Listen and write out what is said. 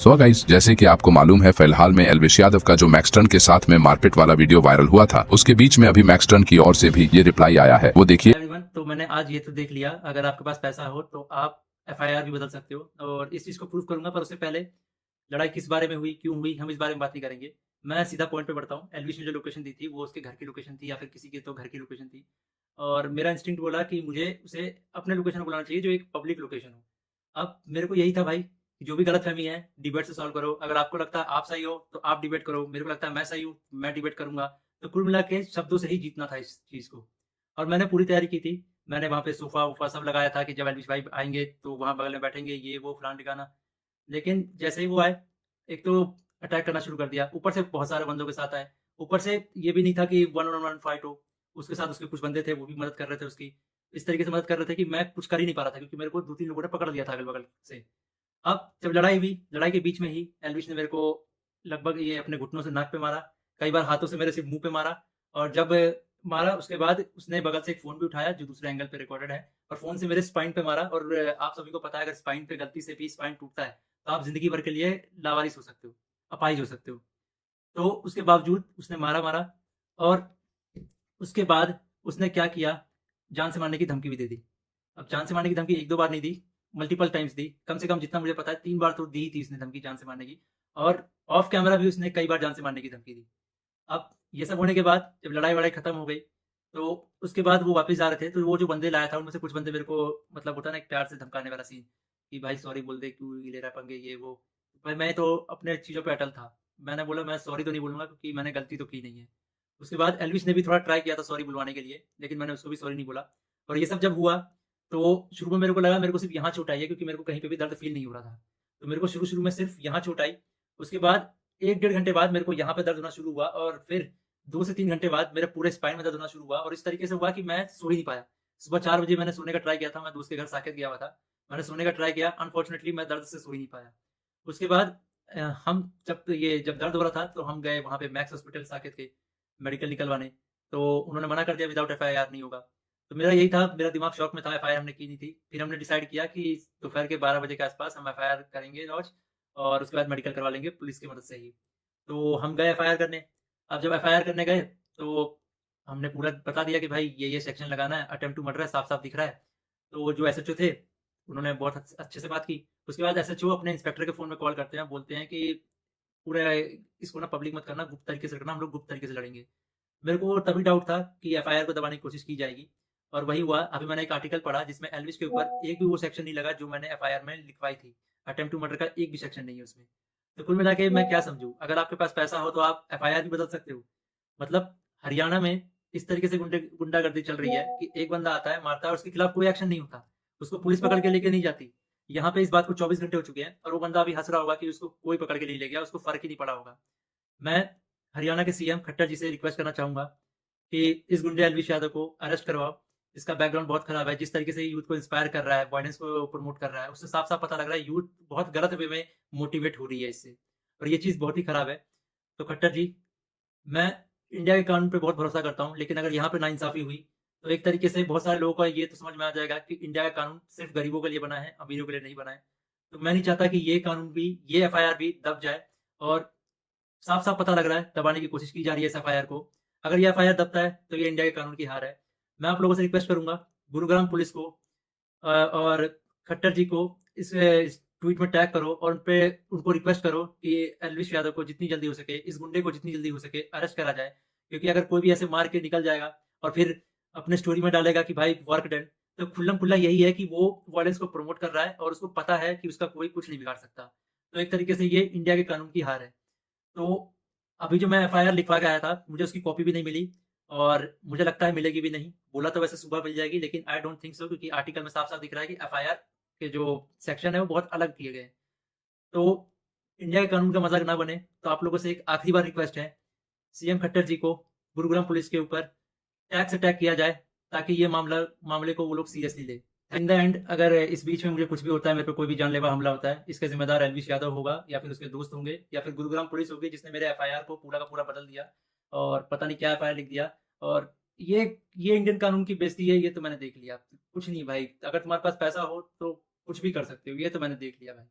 So guys, जैसे कि आपको मालूम है, फिलहाल में एल्विश यादव का जो मैक्सटर्न के साथ में मारपीट वाला वीडियो वायरल हुआ था, उसके बीच में अभी मैक्सटर्न की ओर से भी ये रिप्लाई आया है, वो देखिए। एवरीवन, तो मैंने आज ये तो देख लिया, अगर आपके पास पैसा हो तो आप एफआईआर भी बदल सकते हो और इस चीज़ को प्रूव करूँगा। पर उससे पहले लड़ाई किस बारे में हुई, क्यों हुई, हम इस बारे में बात नहीं करेंगे। मैं सीधा पॉइंट पे बढ़ता हूँ। एल्विश ने जो लोकेशन दी थी वो उसके घर की लोकेशन थी या फिर किसी के तो घर की लोकेशन थी और मेरा इंस्टिंक्ट बोला कि मुझे उसे अपने लोकेशन बुलाना चाहिए जो एक पब्लिक लोकेशन हो। अब मेरे को यही था भाई कि जो भी गलतफ़हमी है डिबेट से सॉल्व करो। अगर आपको लगता है आप सही हो तो आप डिबेट करो, मेरे को लगता है मैं सही हूँ, मैं डिबेट करूँगा। तो कुल मिला के शब्दों से ही जीतना था इस चीज़ को और मैंने पूरी तैयारी की थी। मैंने वहाँ पे सोफ़ा-वोफ़ा सब लगाया था कि जब एल्विश भाई आएँगे तो वहाँ बगल में बैठेंगे, ये वो फलाना-ढिकाना। लेकिन जैसे ही वो आए, एक तो अटैक करना शुरू कर दिया, ऊपर से बहुत सारे बंदों के साथ आए। ऊपर से ये भी नहीं था कि वन ऑन वन फाइट हो, उसके साथ उसके कुछ बंदे थे, वो भी मदद कर रहे थे उसकी। इस तरीके से मदद कर रहे थे कि मैं कुछ कर ही नहीं पा रहा था क्योंकि मेरे को 2-3 लोगों ने पकड़ लिया था अगल-बगल से। अब जब लड़ाई हुई, लड़ाई के बीच में ही एल्विश ने मेरे को लगभग ये अपने घुटनों से नाक पे मारा, कई बार हाथों से मेरे सिर्फ़ मुँह पे मारा और जब मारा उसके बाद उसने बगल से एक फ़ोन भी उठाया जो दूसरे एंगल पे रिकॉर्डेड है और फ़ोन से मेरे स्पाइन पे मारा और आप सभी को पता है अगर स्पाइन पे गलती से भी स्पाइन टूटता है, तो आप ज़िंदगी भर के लिए लावारिस हो सकते हो, अपाहिज हो सकते हो। तो उसके बावजूद उसने मारा और उसके बाद उसने क्या किया, जान से मारने की धमकी भी दे दी। अब जान से मारने की धमकी 1-2 बार नहीं दी, मल्टीपल टाइम्स दी। कम से कम जितना मुझे पता है 3 बार तो दी ही थी उसने धमकी जान से मारने की और ऑफ कैमरा भी उसने कई बार जान से मारने की धमकी दी। अब ये सब होने के बाद जब लड़ाई-वड़ाई खत्म हो गई, तो उसके बाद वो वापस जा रहे थे, तो वो जो बंदे लाया था उनमें से कुछ बंदे मेरे को मतलब होता है ना एक प्यार से धमकाने वाला सीन, कि भाई सॉरी बोल दे, क्यों ले रहा है पंगे ये वो। भाई मैं तो अपने चीज़ों पे अटल था। मैंने बोला मैं सॉरी तो नहीं बोलूँगा क्योंकि मैंने गलती तो की नहीं है। उसके बाद एल्विश ने भी थोड़ा ट्राई किया था सॉरी बुलवाने के लिए, लेकिन मैंने उसको भी सॉरी नहीं बोला। और ये सब जब हुआ, तो शुरू में मेरे को लगा मेरे को सिर्फ़ यहाँ चोट आई है क्योंकि मेरे को कहीं पे भी दर्द फ़ील नहीं हो रहा था। तो मेरे को शुरू-शुरू में सिर्फ़ यहाँ चोट आई, उसके बाद 1 डेढ़ घंटे बाद मेरे को यहाँ पे दर्द होना शुरू हुआ और फिर 2 से 3 घंटे बाद मेरे पूरे स्पाइन में दर्द होना शुरू हुआ और इस तरीके से हुआ कि मैं सो ही नहीं पाया। सुबह 4 बजे मैंने सोने का ट्राई किया था, मैं दोस्त के घर साकेत गया हुआ था। मैंने सोने का ट्राई किया, अनफॉर्चुनेटली मैं दर्द से सो ही नहीं पाया। उसके बाद हम जब दर्द हो रहा था तो हम गए वहाँ पे मैक्स हॉस्पिटल साकेत के मेडिकल निकलवाने, तो उन्होंने मना कर दिया विदाउट एफआईआर नहीं होगा। तो मेरा यही था, मेरा दिमाग शॉक में था, एफआईआर हमने की नहीं थी। फिर हमने डिसाइड किया कि दोपहर के 12 बजे के आस-पास हम एफआईआर करेंगे लॉन्च और उसके बाद मेडिकल करवा लेंगे पुलिस की मदद से ही। तो हम गए एफआईआर करने। अब जब एफआईआर करने गए तो हमने पूरा बता दिया कि भाई ये सेक्शन लगाना है, अटेम्प्ट टू मर्डर है, साफ-साफ दिख रहा है। तो जो एसएचओ थे, उन्होंने बहुत अच्छे से बात की। उसके बाद एसएचओ अपने इंस्पेक्टर के फ़ोन में कॉल करते हैं, बोलते हैं कि पूरा इसको ना पब्लिक मत करना, गुप्त तरीके से रखना, हम लोग गुप्त तरीके से लड़ेंगे। मेरे को तभी डाउट था कि एफआईआर को दबाने की कोशिश की जाएगी और वही हुआ। अभी मैंने एक आर्टिकल पढ़ा जिसमें एल्विश के ऊपर एक भी वो सेक्शन नहीं लगा जो मैंने एफआईआर में लिखवाई थी। अटेम्प्ट टू मर्डर का एक भी सेक्शन नहीं है उसमें। तो कुल मिला के मैं क्या समझूँ, अगर आपके पास पैसा हो तो आप एफआईआर भी बदल सकते हो। मतलब हरियाणा में इस तरीके से गुंडागर्दी चल रही है कि एक बंदा आता है, मारता है और उसके खिलाफ कोई एक्शन नहीं होता। उसको पुलिस पकड़ के लेके नहीं जाती। यहाँ पे इस बात को 24 घंटे हो चुके हैं और वो बंदा अभी हँस रहा होगा कि उसको कोई पकड़ के नहीं ले गया, उसको फ़र्क ही नहीं पड़ा होगा। मैं हरियाणा के सीएम खट्टर जी से रिक्वेस्ट करना चाहूँगा कि इस गुंडे एल्विश यादव को अरेस्ट करवाओ। इसका बैकग्राउंड बहुत खराब है, जिस तरीके से यूथ को इंस्पायर कर रहा है, वायलेंस को प्रमोट कर रहा है, उससे साफ-साफ पता लग रहा है यूथ बहुत गलत वे में मोटिवेट हो रही है इससे और ये चीज़ बहुत ही खराब है। तो खट्टर जी, मैं इंडिया के कानून पे बहुत भरोसा करता हूँ, लेकिन अगर यहाँ पे नाइंसाफ़ी हुई, तो एक तरीके से बहुत सारे लोगों को ये तो समझ में आ जाएगा कि इंडिया का कानून सिर्फ़ गरीबों के लिए बना है, अमीरों के लिए नहीं बना है। तो मैं नहीं चाहता कि ये कानून भी, ये एफआईआर भी दब जाए और साफ-साफ पता लग रहा है, दबाने की कोशिश की जा रही है इस एफआईआर को। अगर ये एफआईआर दबता है, तो ये इंडिया के कानून की हार है। मैं आप लोगों से रिक्वेस्ट करूँगा, गुरुग्राम पुलिस को और खट्टर जी को इस ट्वीट में टैग करो और उनपे उनको रिक्वेस्ट करो कि एल्विश यादव को जितनी जल्दी हो सके, इस गुंडे को जितनी जल्दी हो सके अरेस्ट करा जाए। क्योंकि अगर कोई भी ऐसे मार के निकल जाएगा और फिर अपने स्टोरी में डालेगा कि भाई वर्क डन, तो खुल्लम-खुल्ला यही है कि वो वायलेंस को प्रमोट कर रहा है और उसको पता है कि उसका कोई कुछ नहीं बिगाड़ सकता। तो एक तरीके से ये इंडिया के कानून की हार है। तो अभी जो मैं एफआईआर लिखवा के आया था, मुझे उसकी कॉपी भी नहीं मिली और मुझे लगता है मिलेगी भी नहीं। बोला तो वैसे सुबह मिल जाएगी लेकिन आई डोंट थिंक सो क्योंकि आर्टिकल में साफ-साफ दिख रहा है कि एफआईआर के जो सेक्शन है वो बहुत अलग किए गए हैं। तो इंडिया के कानून का मज़ाक ना बने, तो आप लोगों से एक आखिरी बार रिक्वेस्ट है, सीएम खट्टर जी को गुरुग्राम पुलिस के ऊपर टैग से टैग किया जाए ताकि ये मामले को वो लोग सीरियसली लें। इन द एंड अगर इस बीच में मुझे कुछ भी होता है, मेरे पे कोई भी जानलेवा हमला होता है, इसका ज़िम्मेदार एल्विश यादव होगा या फिर उसके दोस्त होंगे या फिर गुरुग्राम पुलिस होगी जिसने मेरे एफआईआर को पूरा का पूरा बदल दिया और पता नहीं क्या एफआईआर लिख दिया और ये ये इंडियन कानून की बेइज़्ती है, ये तो मैंने देख लिया। कुछ नहीं भाई, अगर तुम्हारे पास पैसा हो तो कुछ भी कर सकते हो, ये तो मैंने देख लिया भाई।